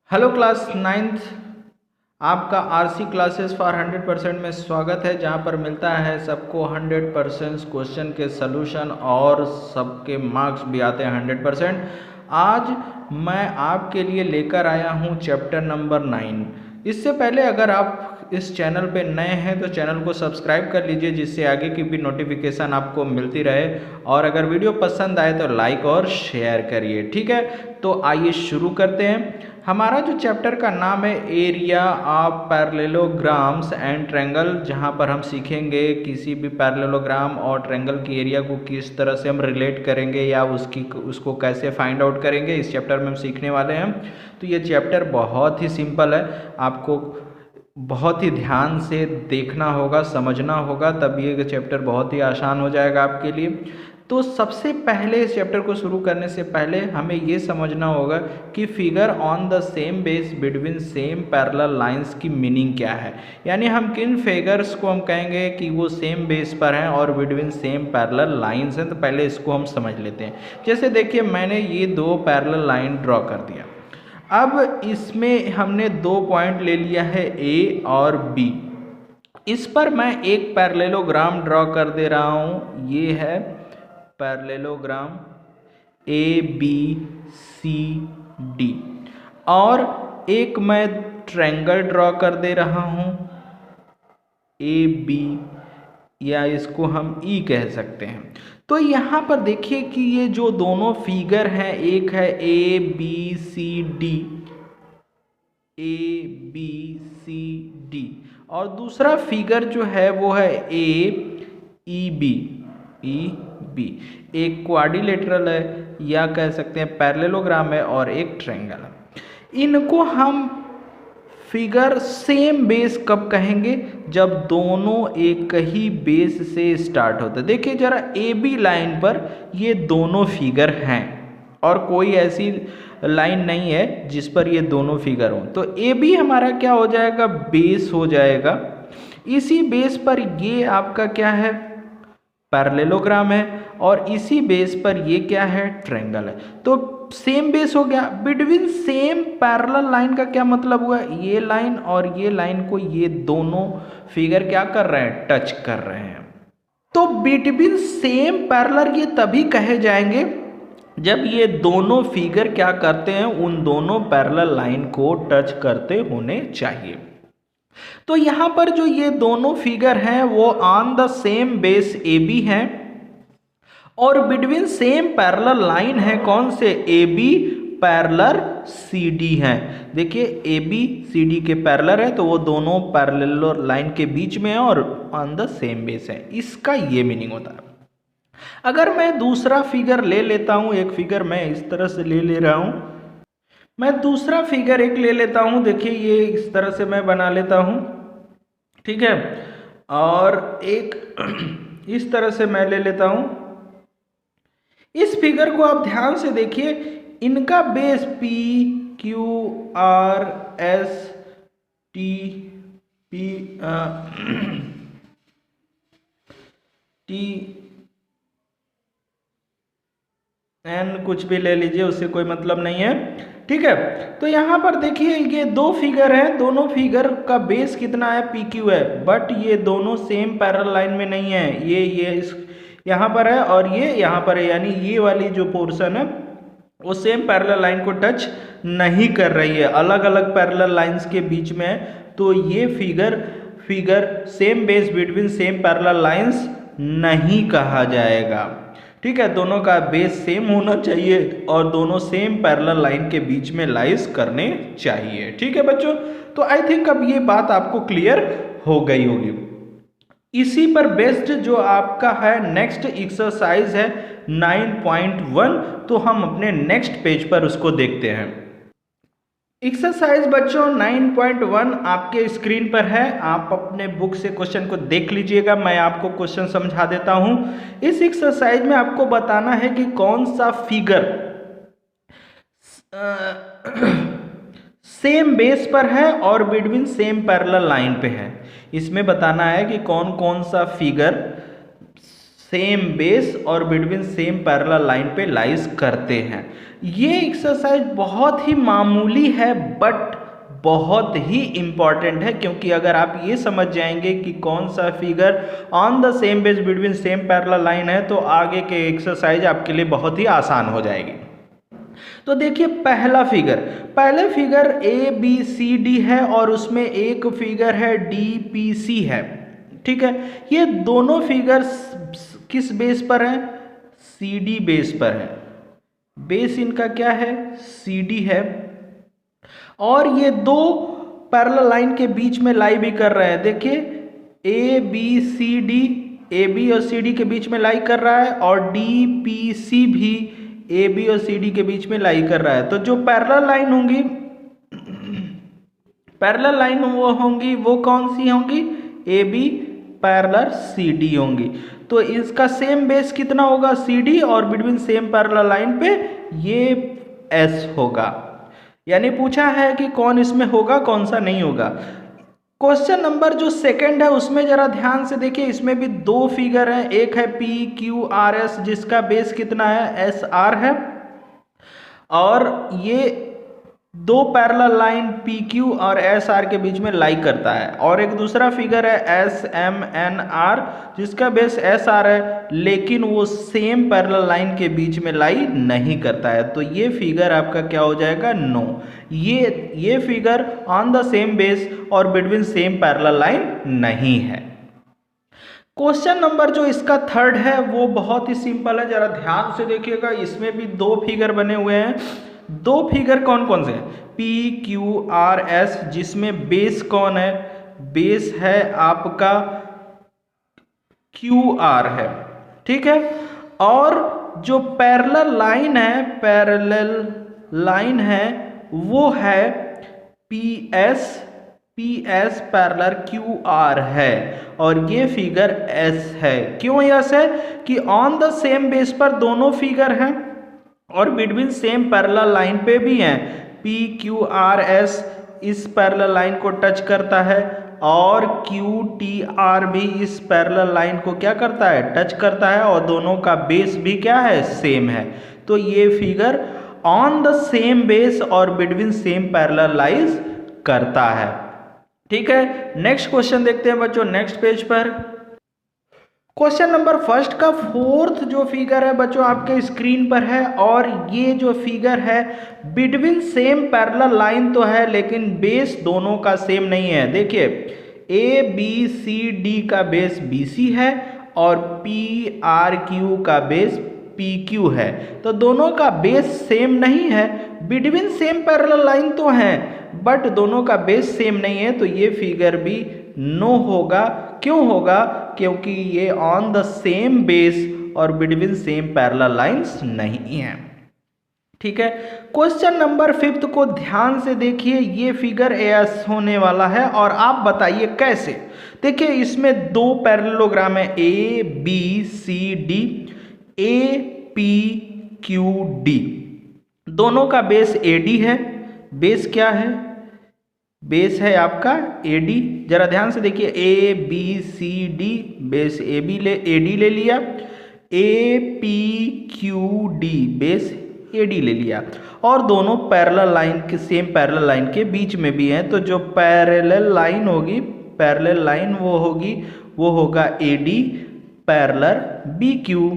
Hello class ninth, आपका RC classes for 100% में स्वागत है, जहां पर मिलता है सबको 100% क्वेश्चन के सलूशन और सबके मार्क्स भी आते हैं 100%। आज मैं आपके लिए लेकर आया हूं चैप्टर नंबर 9। इससे पहले अगर आप इस चैनल पे नए हैं तो चैनल को सब्सक्राइब कर लीजिए, जिससे आगे की भी नोटिफिकेशन आपको मिलती रहे। और अगर वीडियो पसंद आए तो लाइक और शेयर करिए, ठीक है। तो आइए शुरू करते हैं। हमारा जो चैप्टर का नाम है area of parallelograms and triangle, जहां पर हम सीखेंगे किसी भी पैरेललोग्राम और ट्रायंगल की एरिया को किस तरह से हम रिलेट करेंगे या उसको कैसे फाइंड आउट करेंगे, इस चैप्टर में हम सीखने वाले हैं। तो ये चैप्टर बहुत ही सिंपल है, आपको बहुत ही ध्यान से देखना होगा, समझना होगा, तब ये चैप्टर बहुत ही आसान हो जाएगा आपके लिए। तो सबसे पहले इस चैप्टर को शुरू करने से पहले हमें ये समझना होगा कि figure on the same base between same parallel lines की मीनिंग क्या है। यानी हम किन फिगर्स को हम कहेंगे कि वो सेम बेस पर हैं और बिटवीन सेम पैरेलल लाइंस हैं। तो पहले इसको हम समझ लेते हैं। जैसे देखिए, मैंने ये दो पैरेलल लाइन ड्रॉ कर दिया। अब इसमें हमने दो पॉइंट ले लिया है ए और बी। इस पर मैं एक पैरेललोग्राम ड्रॉ कर दे रहा हूँ। ये है parallelogram A B C D, और एक मैं ट्रायंगल ड्रॉ कर दे रहा हूँ ए बी, या इसको हम ई कह सकते हैं। तो यहाँ पर देखिए कि ये जो दोनों फिगर हैं, एक है A B C D, A B C D, और दूसरा फिगर जो है वो है A E B, E B. एक क्वाड्रिलेटरल है या कह सकते हैं पैरेललोग्राम है, और एक ट्रायंगल है। इनको हम फिगर सेम बेस कब कहेंगे? जब दोनों एक ही बेस से स्टार्ट होते हैं। देखिए जरा, ए बी लाइन पर ये दोनों फिगर हैं और कोई ऐसी लाइन नहीं है जिस पर ये दोनों फिगर हों। तो ए बी हमारा क्या हो जाएगा? बेस हो जाएगा। इसी बेस पर ये आपका क्या है? पैरेललोग्राम है, और इसी बेस पर ये क्या है? ट्रायंगल है। तो सेम बेस हो गया। बिटवीन सेम पैरेलल लाइन का क्या मतलब हुआ? ये लाइन और ये लाइन को ये दोनों फिगर क्या कर रहे हैं? टच कर रहे हैं। तो बिटवीन सेम पैरेलल ये तभी कहे जाएंगे जब ये दोनों फिगर क्या करते हैं? उन दोनों पैरेलल लाइन को टच करते होने चाहिए। तो यहां पर जो ये दोनों फिगर हैं वो on the same base A B हैं, और बिटवीन सेम पैरेलल लाइन है कौन से? A B parallel C D है। देखिए ए बी सी डी के पैरेलल है, तो वो दोनों पैरेलल लाइन के बीच में है और ऑन द सेम बेस है। इसका ये मीनिंग होता है। अगर मैं दूसरा फिगर ले लेता हूं, एक फिगर मैं इस तरह से ले रहा हूं, मैं दूसरा फिगर एक ले लेता हूं। देखिए ये इस तरह से मैं बना लेता हूं, ठीक है, और एक इस तरह से मैं ले लेता हूं। इस फिगर को आप ध्यान से देखिए, इनका base P Q R S T P T N कुछ भी ले लीजिए, उससे कोई मतलब नहीं है, ठीक है। तो यहाँ पर देखिए ये दो फिगर हैं, दोनों फिगर का बेस कितना है? PQ है, बट ये दोनों सेम पैरेलल लाइन में नहीं है। ये इस यहाँ पर है और ये यहाँ पर है, यानी ये वाली जो पोर्शन है वो सेम पैरेलल लाइन को टच नहीं कर रही है, अलग अलग पैरेलल लाइंस के बीच में है। तो ये figure same base between same parallel lines नहीं कहा जाएगा, ठीक है। दोनों का बेस सेम होना चाहिए और दोनों सेम पैरेलल लाइन के बीच में लाइज करने चाहिए, ठीक है बच्चों। तो आई थिंक अब ये बात आपको क्लियर हो गई होगी। इसी पर बेस्ड जो आपका है नेक्स्ट एक्सरसाइज है 9.1, तो हम अपने नेक्स्ट पेज पर उसको देखते हैं। एक्सरसाइज बच्चों 9.1 आपके स्क्रीन पर है, आप अपने बुक से क्वेश्चन को देख लीजिएगा। मैं आपको क्वेश्चन समझा देता हूं। इस एक्सरसाइज में आपको बताना है कि कौन सा फिगर सेम बेस पर है और बिटवीन सेम पैरेलल लाइन पे है। इसमें बताना है कि कौन कौन सा फिगर सेम बेस और बिटवीन सेम पैरेलल लाइन पे लाइज करते हैं। ये एक्सरसाइज बहुत ही मामूली है बट बहुत ही इम्पॉर्टेंट है, क्योंकि अगर आप ये समझ जाएंगे कि कौन सा figure on the same base between same parallel line है तो आगे के एक्सरसाइज आपके लिए बहुत ही आसान हो जाएगी। तो देखिए पहले figure A B C D है और उसमें एक फिगर है डी पी सी है, ठीक है। ये दोनों फिगर्स किस बेस पर हैं? सी डी बेस पर है। बेस इनका क्या है? सी डी है। और ये दो पैरेलल लाइन के बीच में लाई भी कर रहे हैं। देखिए A B C D, A B और सी डी के बीच में लाई कर रहा है और डी पी सी भी ए बी और सी डी के बीच में लाई कर रहा है। तो जो पैरेलल लाइन होंगी वो कौन सी होंगी? A B parallel C D होंगी। तो इसका सेम बेस कितना होगा? सी डी, और बिटवीन सेम पैरेलल लाइन पे ये एस होगा। यानी पूछा है कि कौन इसमें होगा कौन सा नहीं होगा। क्वेश्चन नंबर जो सेकंड है उसमें जरा ध्यान से देखिए, इसमें भी दो फिगर हैं। एक है पी क्यू आर एस जिसका बेस कितना है? एस आर है, और ये दो पैरेलल लाइन पी क्यू और एस आर के बीच में लाई करता है। और एक दूसरा फिगर है एस एम एन आर जिसका बेस एस आर है, लेकिन वो सेम पैरेलल लाइन के बीच में लाई नहीं करता है। तो ये फिगर आपका क्या हो जाएगा? नो। ये figure on the same base और बिटवीन सेम पैरेलल लाइन नहीं है। क्वेश्चन नंबर जो इसका थर्ड है वो बहुत ही सिंपल है, जरा ध्यान से देखिएगा। इसमें भी दो फिगर बने हुए हैं। दो फिगर कौन कौन से हैं? पी क्यू आर एस, जिसमें बेस कौन है? बेस है आपका क्यू आर है, ठीक है। और जो पैरेलल लाइन है वो है P S parallel Q R है, और ये फिगर एस है। क्यों एस है? कि ऑन द सेम बेस पर दोनों फिगर हैं और बिटवीन सेम पैरेलल लाइन पे भी हैं। पी क्यू आर एस इस पैरेलल लाइन को टच करता है और क्यू टी आर भी इस पैरेलल लाइन को क्या करता है? टच करता है, और दोनों का बेस भी क्या है? सेम है। तो ये figure on the same base और बिटवीन सेम पैरेलल लाइज करता है, ठीक है। नेक्स्ट क्वेश्चन देखते हैं बच्चों, नेक्स्ट पेज पर। क्वेश्चन नंबर फर्स्ट का फोर्थ जो फिगर है बच्चों आपके स्क्रीन पर है, और ये जो फिगर है बिटवीन सेम पैरेलल लाइन तो है लेकिन बेस दोनों का सेम नहीं है। देखिए ए बी सी डी का बेस बी सी है और पी आर क्यू का बेस पी क्यू है, तो दोनों का बेस सेम नहीं है। बिटवीन सेम पैरेलल लाइन तो है बट दोनों का बेस सेम नहीं है, तो ये फिगर भी नो होगा। क्यों होगा? क्योंकि ये ऑन द सेम बेस और बिटवीन सेम पैरेलल लाइंस नहीं है, ठीक है। क्वेश्चन नंबर फिफ्थ को ध्यान से देखिए, ये फिगर एस होने वाला है और आप बताइए कैसे। देखिए इसमें दो पैरेललोग्राम है, A B C D, A P Q D, दोनों का बेस ए डी है। बेस क्या है? बेस है आपका ए डी। जरा ध्यान से देखिए, A B C D, base A D ले लिया, A P Q D base A D ले लिया, और दोनों पैरेलल लाइन के सेम पैरेलल लाइन के बीच में भी हैं। तो जो पैरेलल लाइन वो होगा A D parallel B Q,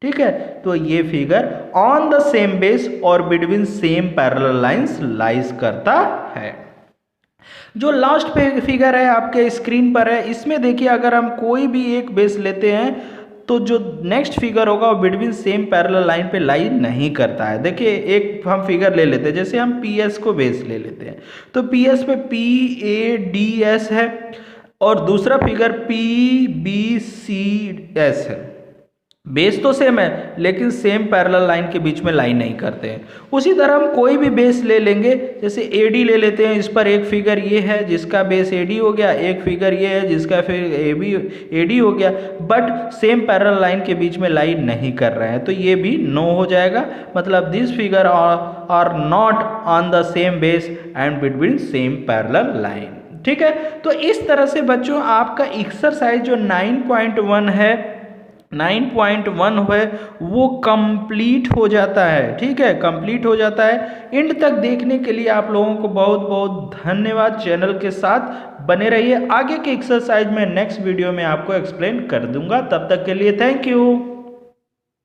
ठीक है। तो ये figure on the same base और between same parallel lines lies करता है। जो लास्ट पे फिगर है आपके स्क्रीन पर है, इसमें देखिए अगर हम कोई भी एक बेस लेते हैं तो जो नेक्स्ट फिगर होगा वो बिटवीन सेम पैरेलल लाइन पे लाई नहीं करता है। देखिए एक हम फिगर ले लेते हैं, जैसे हम पी एस को बेस ले लेते हैं, तो पी एस पे पी ए डी एस है और दूसरा figure P B C S है। बेस तो सेम है लेकिन सेम पैरेलल लाइन के बीच में लाइन नहीं करते हैं। उसी तरह हम कोई भी बेस ले लेंगे, जैसे AD ले लेते हैं, इस पर एक फिगर ये है जिसका बेस AD हो गया, एक फिगर ये है जिसका फिर AD हो गया, बट सेम पैरेलल लाइन के बीच में लाइन नहीं कर रहे हैं, तो ये भी नो हो जाएगा। मतलब this figure are not on the same base and between same parallel line. ठीक है, तो इस तरह से बच्चों आपका एक्सरसाइज जो 9.1 है 9.1 है वो कंप्लीट हो जाता है। ठीक है, कंप्लीट हो जाता है। एंड तक देखने के लिए आप लोगों को बहुत बहुत धन्यवाद। चैनल के साथ बने रहिए। आगे के एक्सरसाइज में नेक्स्ट वीडियो में आपको एक्सप्लेन कर दूंगा। तब तक के लिए थैंक यू।